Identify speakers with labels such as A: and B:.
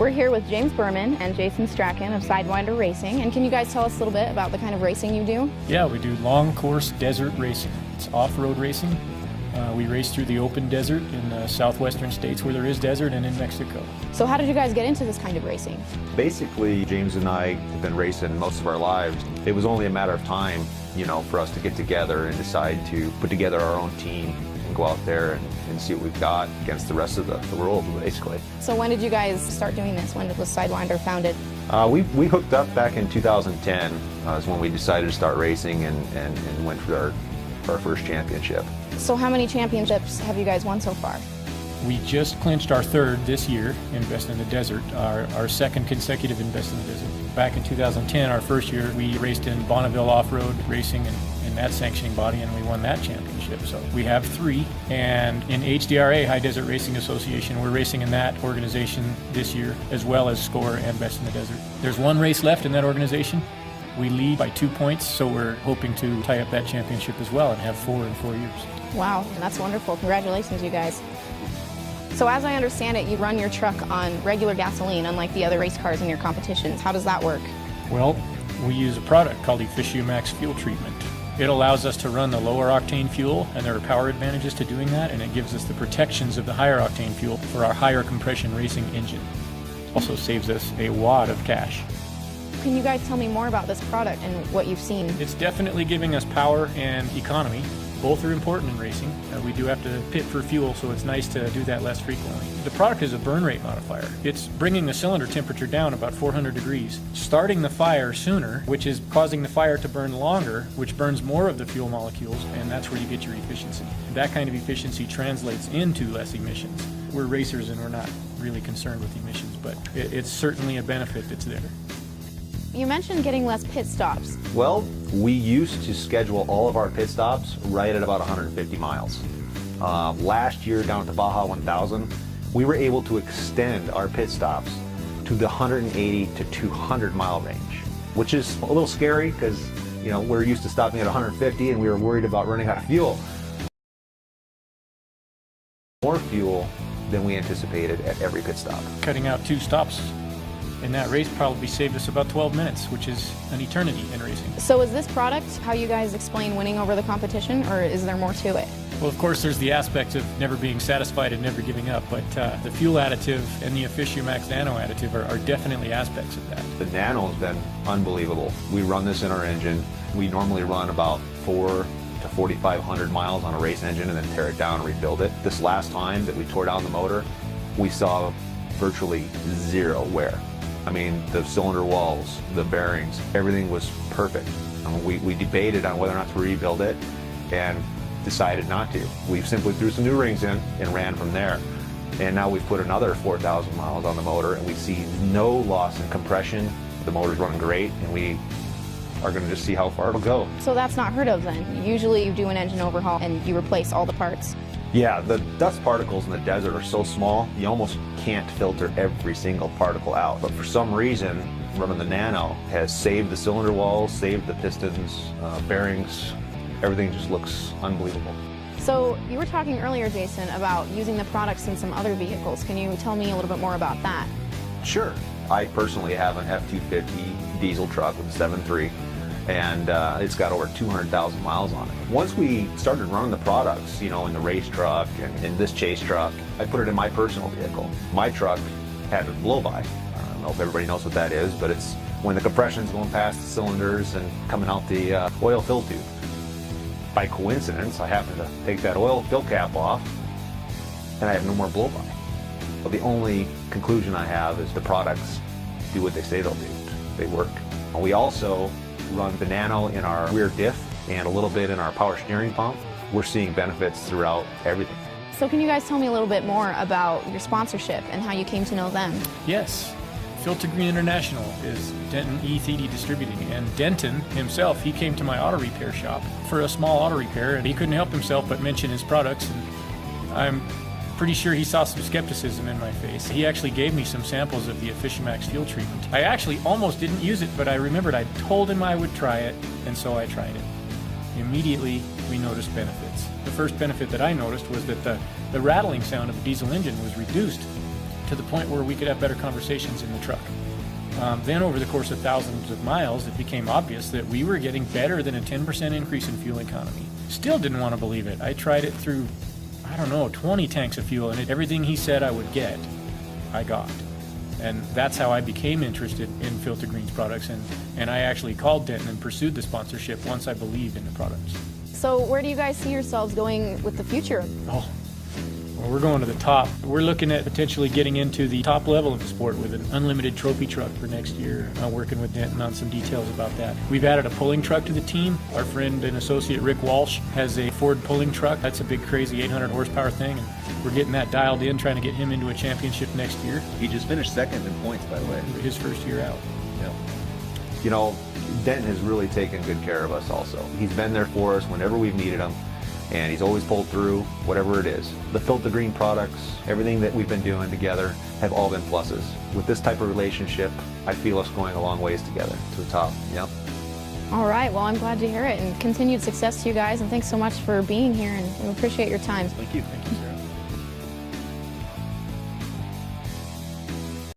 A: We're here with James Berman and Jason Strachan of Sidewinder Racing, and can you guys tell us a little bit about the kind of racing you do?
B: Yeah, we do long course desert racing. It's off-road racing. We race through the open desert in the southwestern states where there is desert and in Mexico.
A: So how did you guys get into this kind of racing?
C: Basically, James and I have been racing most of our lives. It was only a matter of time, for us to get together and decide to put together our own team and go out there and see what we've got against the rest of the world, basically.
A: So when did you guys start doing this? When was Sidewinder founded?
C: We hooked up back in 2010 is when we decided to start racing and went for our first championship.
A: So how many championships have you guys won so far?
B: We just clinched our third this year in Best in the Desert, our second consecutive in Best in the Desert. Back in 2010, our first year, we raced in Bonneville Off-Road Racing in that sanctioning body, and we won that championship. So we have three, and in HDRA, High Desert Racing Association, we're racing in that organization this year, as well as SCORE and Best in the Desert. There's one race left in that organization. We lead by 2 points, so we're hoping to tie up that championship as well and have 4 in 4 years.
A: Wow, that's wonderful. Congratulations, you guys. So as I understand it, you run your truck on regular gasoline, unlike the other race cars in your competitions. How does that work?
B: Well, we use a product called Efficiamax Fuel Treatment. It allows us to run the lower octane fuel, and there are power advantages to doing that, and it gives us the protections of the higher octane fuel for our higher compression racing engine. Also saves us a wad of cash.
A: Can you guys tell me more about this product and what you've seen?
B: It's definitely giving us power and economy. Both are important in racing. We do have to pit for fuel, so it's nice to do that less frequently. The product is a burn rate modifier. It's bringing the cylinder temperature down about 400 degrees, starting the fire sooner, which is causing the fire to burn longer, which burns more of the fuel molecules, and that's where you get your efficiency. That kind of efficiency translates into less emissions. We're racers and we're not really concerned with emissions, but it's certainly a benefit that's there.
A: You mentioned getting less pit stops.
C: Well, we used to schedule all of our pit stops right at about 150 miles. Last year, down at the Baja 1000, we were able to extend our pit stops to the 180 to 200 mile range, which is a little scary because, we're used to stopping at 150 and we were worried about running out of fuel. More fuel than we anticipated at every pit stop.
B: Cutting out 2 stops in that race probably saved us about 12 minutes, which is an eternity in racing.
A: So is this product how you guys explain winning over the competition, or is there more to it?
B: Well, of course, there's the aspect of never being satisfied and never giving up, but the fuel additive and the Efficiamax Nano additive are definitely aspects of that.
C: The Nano has been unbelievable. We run this in our engine. We normally run about 4 to 4,500 miles on a race engine and then tear it down and rebuild it. This last time that we tore down the motor, we saw virtually zero wear. I mean, the cylinder walls, the bearings, everything was perfect. We debated on whether or not to rebuild it and decided not to. We simply threw some new rings in and ran from there. And now we've put another 4,000 miles on the motor and we see no loss in compression. The motor's running great and we are going to just see how far it'll go.
A: So that's not heard of then. Usually you do an engine overhaul and you replace all the parts.
C: Yeah, the dust particles in the desert are so small, you almost can't filter every single particle out. But for some reason, running the Nano has saved the cylinder walls, saved the pistons, bearings. Everything just looks unbelievable.
A: So you were talking earlier, Jason, about using the products in some other vehicles. Can you tell me a little bit more about that?
C: Sure. I personally have an F-250 diesel truck with a 7.3. And it's got over 200,000 miles on it. Once we started running the products, in the race truck and in this chase truck, I put it in my personal vehicle. My truck had a blow-by. I don't know if everybody knows what that is, but it's when the compression's going past the cylinders and coming out the oil fill tube. By coincidence, I happened to take that oil fill cap off, and I have no more blow-by. So the only conclusion I have is the products do what they say they'll do. They work. And we also run the Nano in our rear diff and a little bit in our power steering pump. We're seeing benefits throughout everything.
A: So can you guys tell me a little bit more about your sponsorship and how you came to know them?
B: Yes. Filter Green International is Denton E-30 Distributing, and Denton himself, he came to my auto repair shop for a small auto repair, and he couldn't help himself but mention his products, and I'm pretty sure he saw some skepticism in my face. He actually gave me some samples of the Efficiamax Fuel Treatment. I actually almost didn't use it, but I remembered I told him I would try it, and so I tried it. Immediately, we noticed benefits. The first benefit that I noticed was that the rattling sound of the diesel engine was reduced to the point where we could have better conversations in the truck. Then over the course of thousands of miles, it became obvious that we were getting better than a 10% increase in fuel economy. Still didn't want to believe it. I tried it through, I don't know, 20 tanks of fuel, and everything he said I would get, I got. And that's how I became interested in Filter Green's products, and I actually called Denton and pursued the sponsorship once I believed in the products.
A: So where do you guys see yourselves going with the future?
B: Oh, well, we're going to the top. We're looking at potentially getting into the top level of the sport with an unlimited trophy truck for next year. Working with Denton on some details about that. We've added a pulling truck to the team. Our friend and associate Rick Walsh has a Ford pulling truck. That's a big, crazy 800 horsepower thing, and we're getting that dialed in, trying to get him into a championship next year.
D: He just finished second in points, by the way.
B: His first year out.
D: Yeah.
C: You know, Denton has really taken good care of us also. He's been there for us whenever we've needed him, and he's always pulled through, whatever it is. The Filter Green products, everything that we've been doing together have all been pluses. With this type of relationship, I feel us going a long ways together to the top. Yep.
A: All right, well, I'm glad to hear it, and continued success to you guys, and thanks so much for being here, and we appreciate your time.
D: Thank you.
B: Thank you, Sarah.